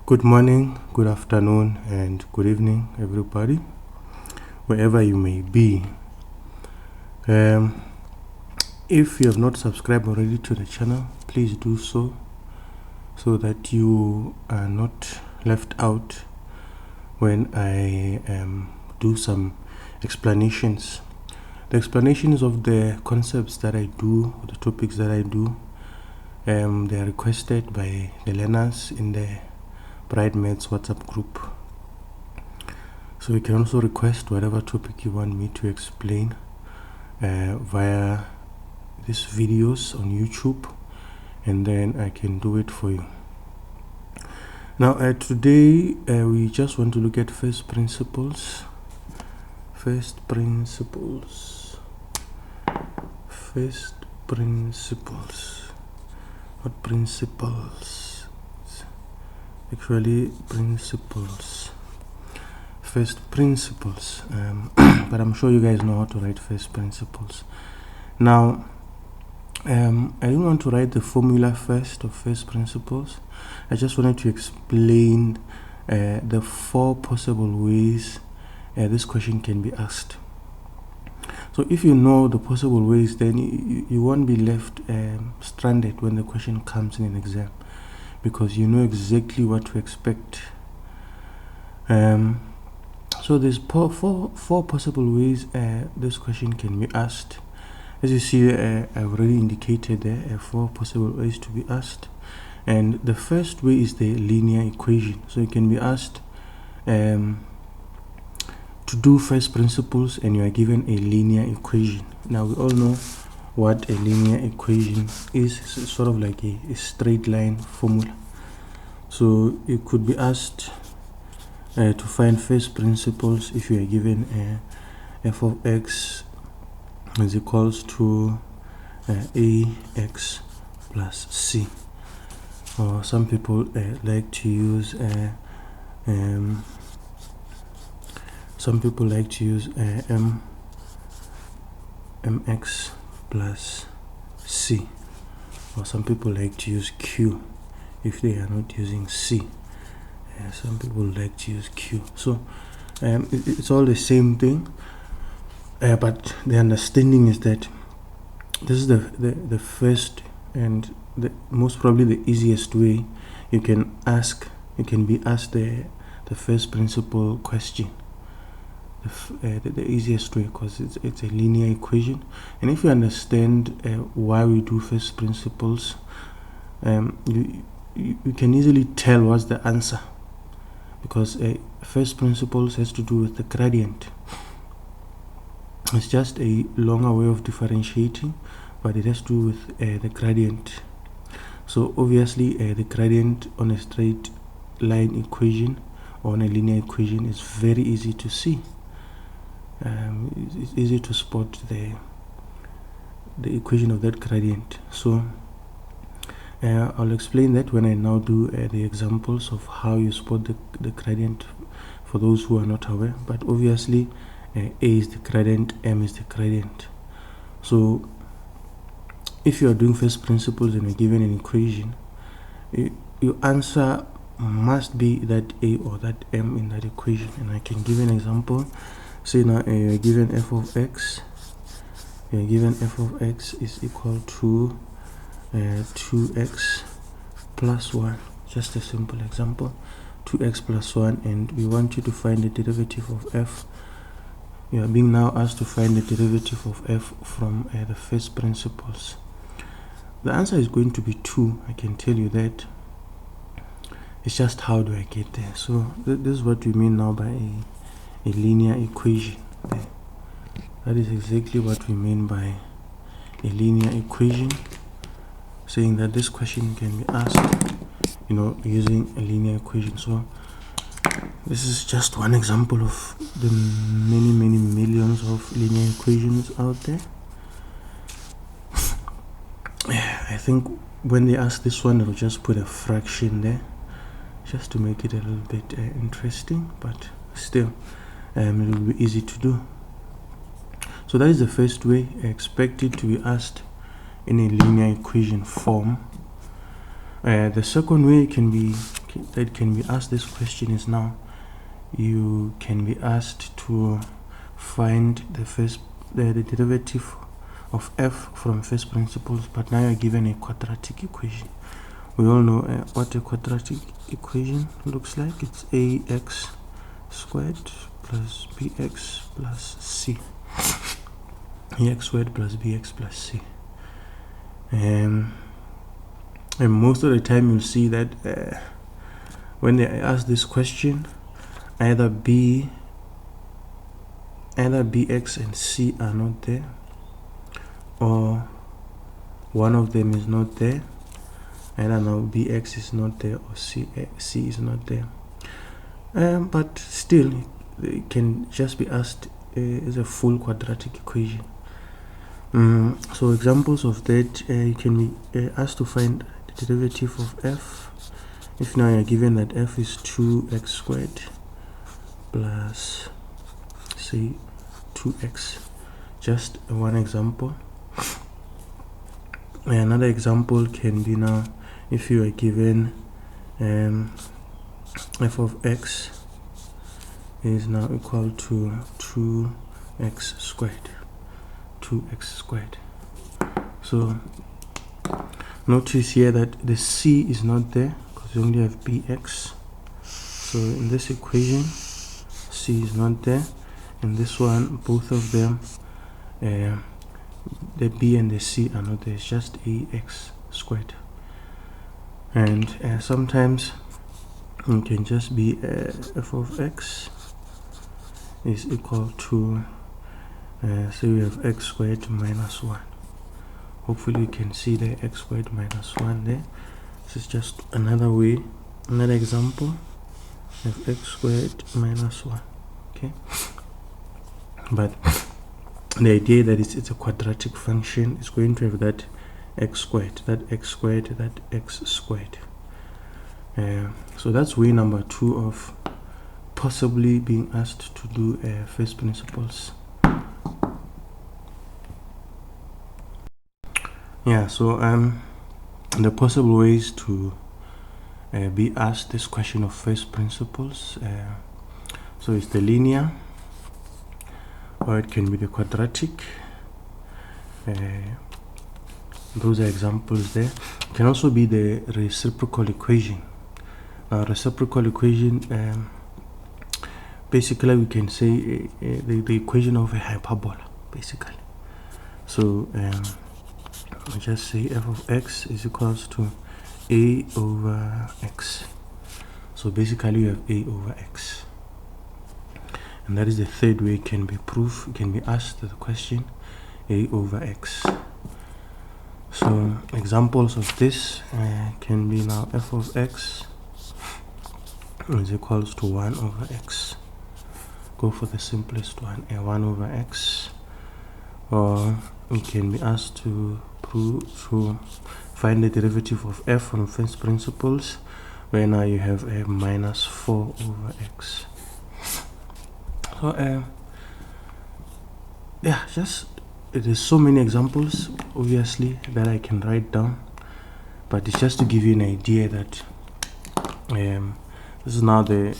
Good morning, good afternoon, and good evening, everybody, wherever you may be. If you have not subscribed already to the channel, please do so that you are not left out when I do some explanations. The explanations of the concepts that I do, or the topics that I do, they are requested by the learners in the Bright Maths WhatsApp group. So you can also request whatever topic you want me to explain via these videos on YouTube, and then I can do it for you. Now today we just want to look at first principles, not principles, actually principles, first principles, but I'm sure you guys know how to write first principles. Now I didn't want to write the formula first of first principles. I just wanted to explain the 4 possible ways this question can be asked. So if you know the possible ways, then you won't be left stranded when the question comes in an exam, because you know exactly what to expect. So there's four possible ways this question can be asked. As you see, I've already indicated there 4 possible ways to be asked, and the first way is the linear equation. So it can be asked to do first principles, and you are given a linear equation. Now we all know what a linear equation is. It's sort of like a straight line formula. So you could be asked to find first principles if you are given f of x is equals to ax plus c, or some people like to use mx plus c, or some people like to use q if they are not using c. Some people like to use q. So it's all the same thing, but the understanding is that this is the first and the most probably the easiest way you can be asked the first principle question. The easiest way, because it's a linear equation, and if you understand why we do first principles, you can easily tell what's the answer, because first principles has to do with the gradient. It's just a longer way of differentiating, but it has to do with the gradient. So obviously the gradient on a straight line equation or on a linear equation is very easy to see. It's easy to spot the equation of that gradient. So I'll explain that when I now do the examples of how you spot the gradient for those who are not aware. But obviously a is the gradient, m is the gradient. So if you are doing first principles and you're given an equation, your answer must be that a or that m in that equation. And I can give an example. Say now you're given f of x. You're given f of x is equal to 2x plus 1. Just a simple example, 2x plus 1, and we want you to find the derivative of f. You are being now asked to find the derivative of f from the first principles. The answer is going to be 2. I can tell you that. It's just how do I get there. So this is what we mean now by a linear equation. That is exactly what we mean by a linear equation, saying that this question can be asked, using a linear equation. So this is just one example of the many millions of linear equations out there. I think when they ask this one, they'll just put a fraction there just to make it a little bit interesting, but still it will be easy to do. So that is the first way. Expect it to be asked in a linear equation form. The second way can that can be asked this question is, now you can be asked to find the derivative of f from first principles, but now you're given a quadratic equation. We all know what a quadratic equation looks like. It's ax squared plus bx plus c. ax squared plus bx plus c. And most of the time you'll see that when they ask this question, either bx and c are not there, or one of them is not there. Either now bx is not there or c is not there. But still, it can just be asked as a full quadratic equation. So examples of that, you can be asked to find the derivative of f. If now you're given that f is 2x squared plus, say, 2x. Just one example. Another example can be, now if you are given f of x is now equal to 2x squared. So notice here that the c is not there because you only have bx. So in this equation, c is not there. In this one, both of them, the b and the c are not there. It's just ax squared. And sometimes it can just be f of x is equal to so we have x squared minus 1. Hopefully you can see the x squared minus 1 there. This is just another way, another example of x squared minus 1. Okay, but the idea that it's a quadratic function is going to have that x squared, that x squared, that x squared. So that's way number 2 of possibly being asked to do first principles. Yeah, so the possible ways to be asked this question of first principles, so it's the linear, or it can be the quadratic. Those are examples there. It can also be the reciprocal equation. Now, reciprocal equation, basically we can say the equation of a hyperbola, basically. So we just say f of x is equals to a over x. So basically you have a over x, and that is the third way it can be proved. It can be asked the question a over x. So examples of this can be, now f of x is equals to 1 over x. Go for the simplest one, 1 over x. Or we can be asked to find the derivative of f from first principles, where now you have a minus 4 over x. So yeah, just there's so many examples obviously that I can write down, but it's just to give you an idea that this is now the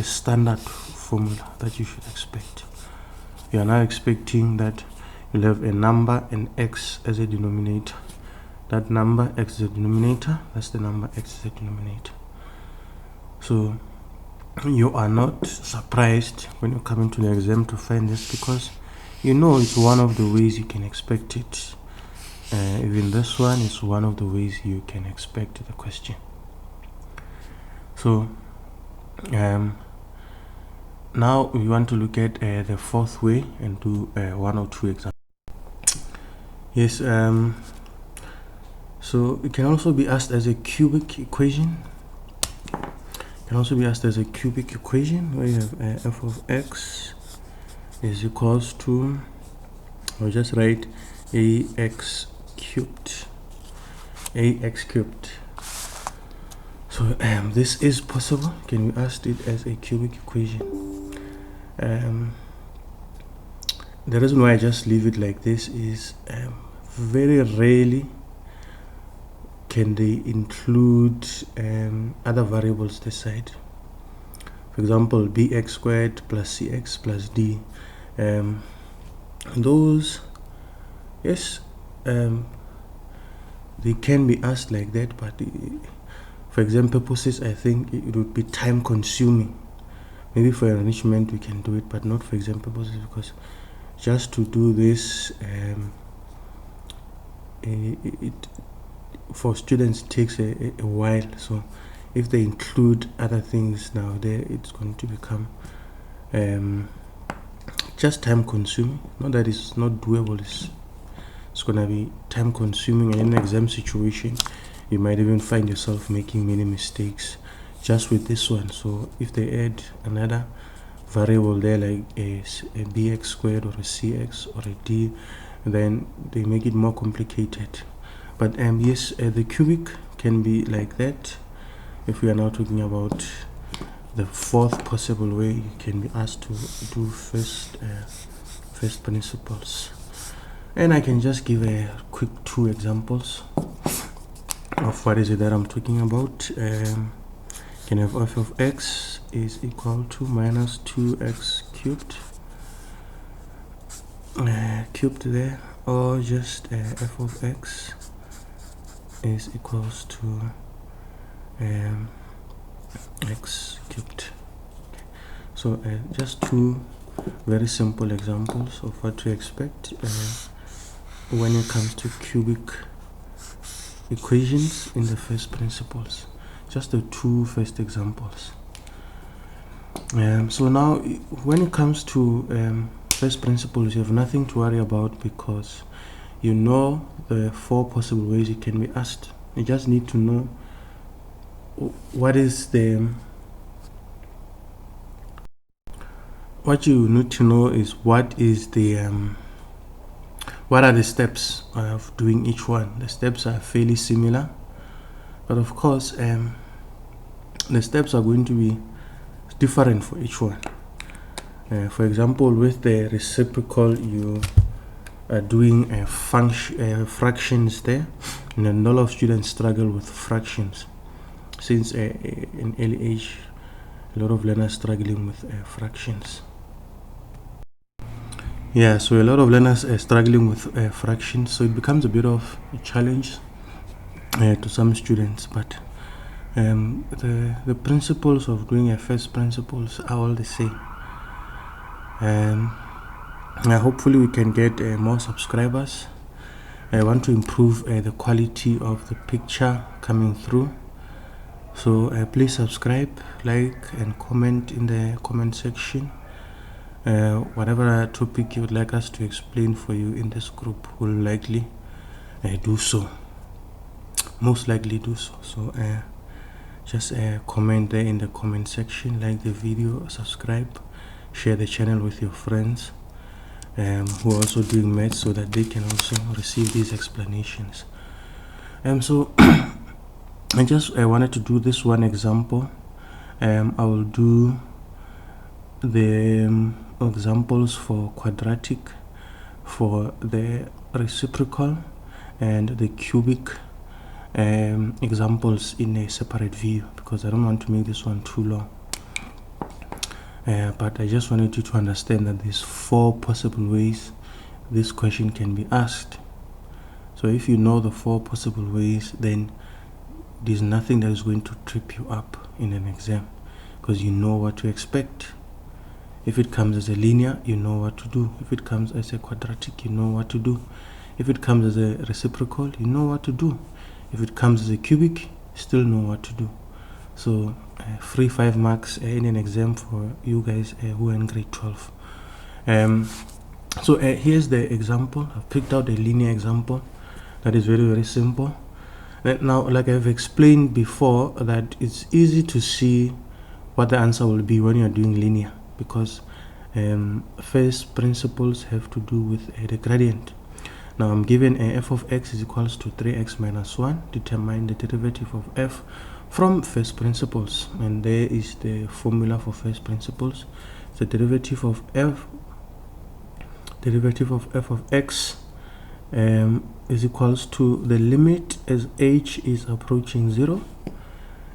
standard formula that you should expect. You are now expecting that you'll have a number and x as a denominator. That number x is a denominator, that's the number x is a denominator. So you are not surprised when you come into the exam to find this, because you know it's one of the ways you can expect it. Even this one is one of the ways you can expect the question. So now we want to look at the fourth way and do 1 or 2 examples. Yes, so it can also be asked as a cubic equation. It can also be asked as a cubic equation, where you have f of x is equals to, I'll just write ax cubed. So this is possible. Can we ask it as a cubic equation? The reason why I just leave it like this is very rarely can they include other variables this side? For example, bx squared plus cx plus d. Those, yes, they can be asked like that, but for exam purposes, I think it would be time consuming. Maybe for enrichment we can do it, but not for exam purposes, because just to do this, it for students takes a while. So if they include other things now there, it's going to become just time consuming. Not that it's not doable, it's going to be time consuming, and in an exam situation you might even find yourself making many mistakes just with this one. So if they add another variable there, like a bx squared or a cx or a d, then they make it more complicated. But yes, the cubic can be like that. If we are now talking about the fourth possible way you can be asked to do first principles, and I can just give a quick 2 examples of what is it that I'm talking about. Can have f of x is equal to minus 2x cubed there, or just f of x is equals to x cubed. So just 2 very simple examples of what to expect when it comes to cubic equations in the first principles. Just the 2 first examples. So now when it comes to first principles, you have nothing to worry about, because you know the 4 possible ways it can be asked. You just need to know what you need to know is what are the steps of doing each one. The steps are fairly similar, but of course the steps are going to be different for each one. For example, with the reciprocal, you are doing fractions there, and a lot of students struggle with fractions, since in early age a lot of learners struggling with fractions. Yeah, so a lot of learners are struggling with fractions, so it becomes a bit of a challenge to some students. But the principles of doing a first principles are all the same. Hopefully we can get more subscribers. I want to improve the quality of the picture coming through, so please subscribe, like and comment in the comment section. Whatever topic you would like us to explain for you in this group, will likely do so, most likely do so. So just comment there in the comment section, like the video, subscribe, share the channel with your friends who are also doing maths, so that they can also receive these explanations. So I just wanted to do this one example. I will do the examples for quadratic, for the reciprocal and the cubic examples in a separate video, because I don't want to make this one too long. But I just wanted you to understand that there's 4 possible ways this question can be asked. So if you know the 4 possible ways, then there's nothing that is going to trip you up in an exam, because you know what to expect. If it comes as a linear, you know what to do. If it comes as a quadratic, you know what to do. If it comes as a reciprocal, you know what to do. If it comes as a cubic, you still know what to do. So free 5 marks in an exam for you guys who are in grade 12. So here's the example. I've picked out a linear example that is very, very simple. Now, like I've explained before, that it's easy to see what the answer will be when you're doing linear, because first principles have to do with the gradient. Now I'm given f of x is equals to 3x minus 1. Determine the derivative of f from first principles, and there is the formula for first principles. The derivative of f of x is equals to the limit as h is approaching 0,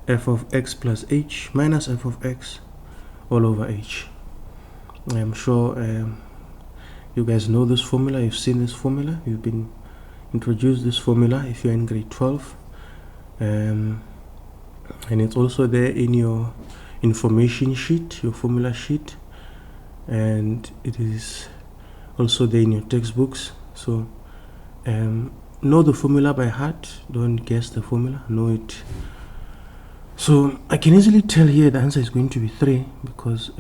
f of x plus h minus f of x all over h. I'm sure you guys know this formula, you've seen this formula, you've been introduced this formula if you're in grade 12, and it's also there in your information sheet, your formula sheet, and it is also there in your textbooks. So know the formula by heart, don't guess the formula, know it. So I can easily tell here the answer is going to be 3, because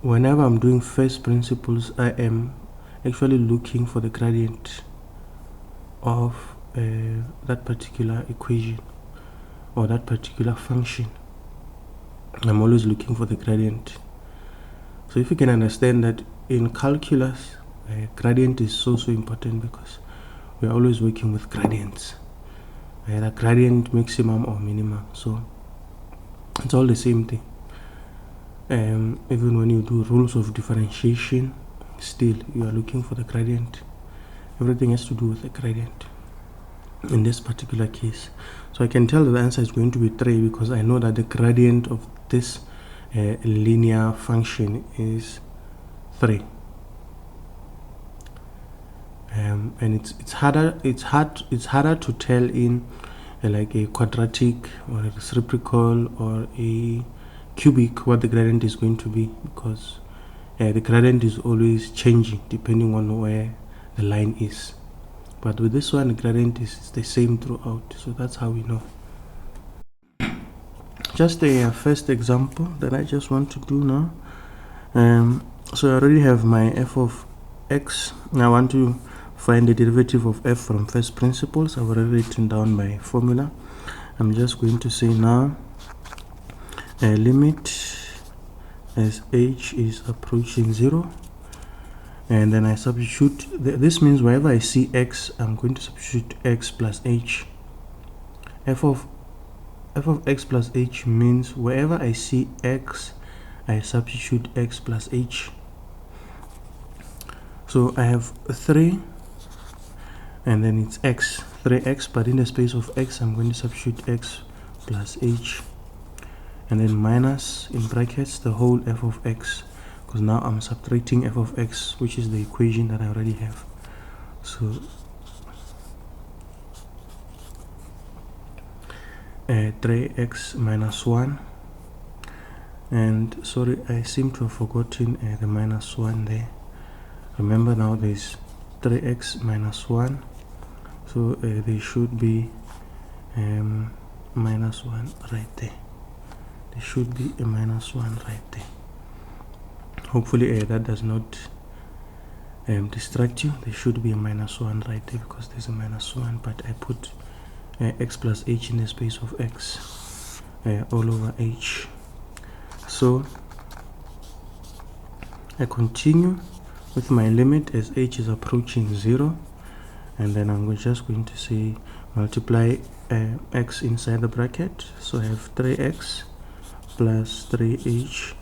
whenever I'm doing first principles, I am actually looking for the gradient of that particular equation or that particular function. I'm always looking for the gradient. So if you can understand that in calculus, gradient is so important, because we're always working with gradients, either gradient maximum or minimum. So it's all the same thing. Even when you do rules of differentiation, still you are looking for the gradient. Everything has to do with the gradient in this particular case. So I can tell that the answer is going to be 3, because I know that the gradient of this linear function is 3. And it's harder to tell in like a quadratic or a reciprocal or a cubic what the gradient is going to be, because the gradient is always changing depending on where the line is. But with this one, the gradient is the same throughout, so that's how we know. Just a first example that I just want to do now. So I already have my f of x. I want to find the derivative of f from first principles. I've already written down my formula. I'm just going to say now limit as h is approaching 0, and then I substitute. This means wherever I see x, I'm going to substitute x plus h. f of x plus h means wherever I see x, I substitute x plus h. So I have 3, and then it's x, 3x, but in the space of x, I'm going to substitute x plus h, and then minus in brackets the whole f of x, because now I'm subtracting f of x, which is the equation that I already have. So 3x minus 1, and sorry, I seem to have forgotten the minus 1 there. Remember, now there's 3x minus 1, so there should be minus 1 right there. There should be a minus 1 right there. Hopefully that does not distract you. There should be a minus 1 right there, because there's a minus 1, but I put x plus h in the space of x all over h. So I continue with my limit as h is approaching 0, and then I'm just going to say multiply x inside the bracket. So I have 3x plus 3h.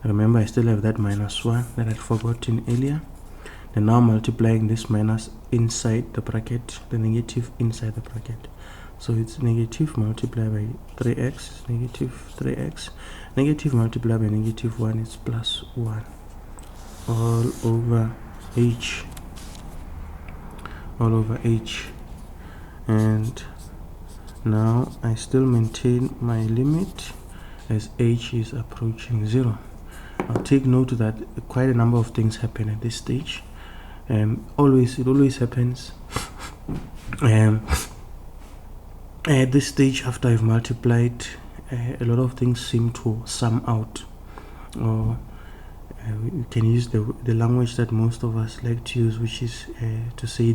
Remember, I still have that minus 1 that I'd forgotten earlier. And now multiplying this minus inside the bracket, the negative inside the bracket. So it's negative multiplied by 3x, negative 3x, negative multiplied by negative 1 is plus 1, all over h, all over h. And now I still maintain my limit as h is approaching 0. I'll take note that quite a number of things happen at this stage. It always happens at this stage. After I've multiplied, a lot of things seem to sum out, or you can use the language that most of us like to use, which is to say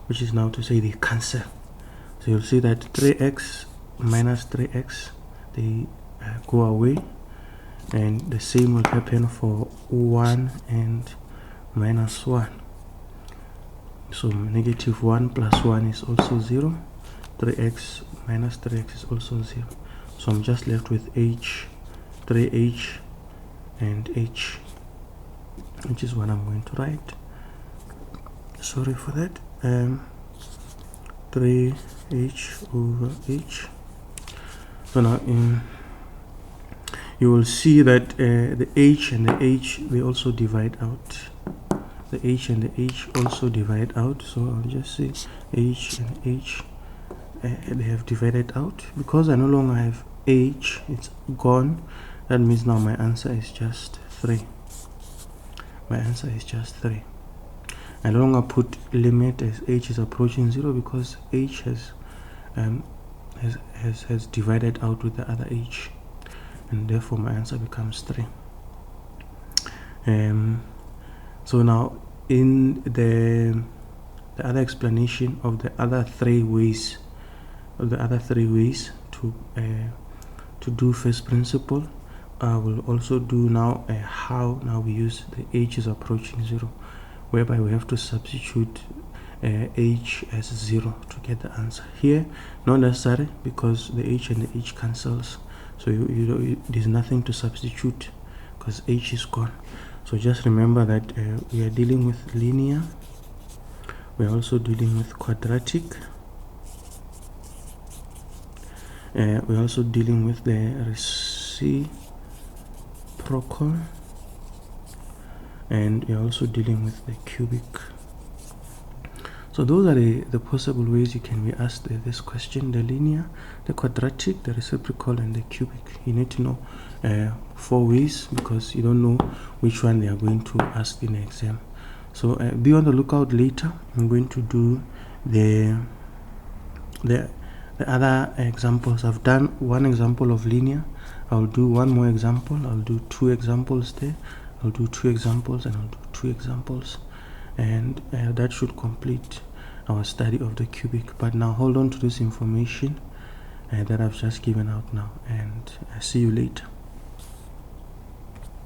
which is now to say the cancel. So you'll see that 3x minus 3x, they go away, and the same will happen for 1 and minus 1. So negative 1 plus 1 is also 0. 3x minus 3x is also 0. So I'm just left with h, 3h, and h. which is what I'm going to write. Sorry for that. 3h over h. So now you will see that the h and the h, they also divide out. The h and the h also divide out. So I'll just say h and h, they have divided out. Because I no longer have h, it's gone. That means now my answer is just 3. My answer is just 3. I no longer put limit as h is approaching 0 because h has divided out with the other h, and therefore my answer becomes 3. So now in the other explanation of the other three ways to do first principle, I will also do now how now we use the h is approaching 0, whereby we have to substitute h as 0 to get the answer. Here not necessary because the h and the h cancels, so there's nothing to substitute because h is gone. So just remember that we are dealing with linear, we are also dealing with quadratic, we're also dealing with the reciprocal, and we're also dealing with the cubic. So those are the possible ways you can be asked this question: the linear, the quadratic, the reciprocal, and the cubic. You need to know 4 ways because you don't know which one they are going to ask in the exam. So be on the lookout later. I'm going to do the other examples. I've done one example of linear. I'll do one more example. I'll do 2 examples there. I'll do 2 examples, and I'll do 2 examples, and that should complete our study of the cubic. But now hold on to this information that I've just given out now, and I'll see you later.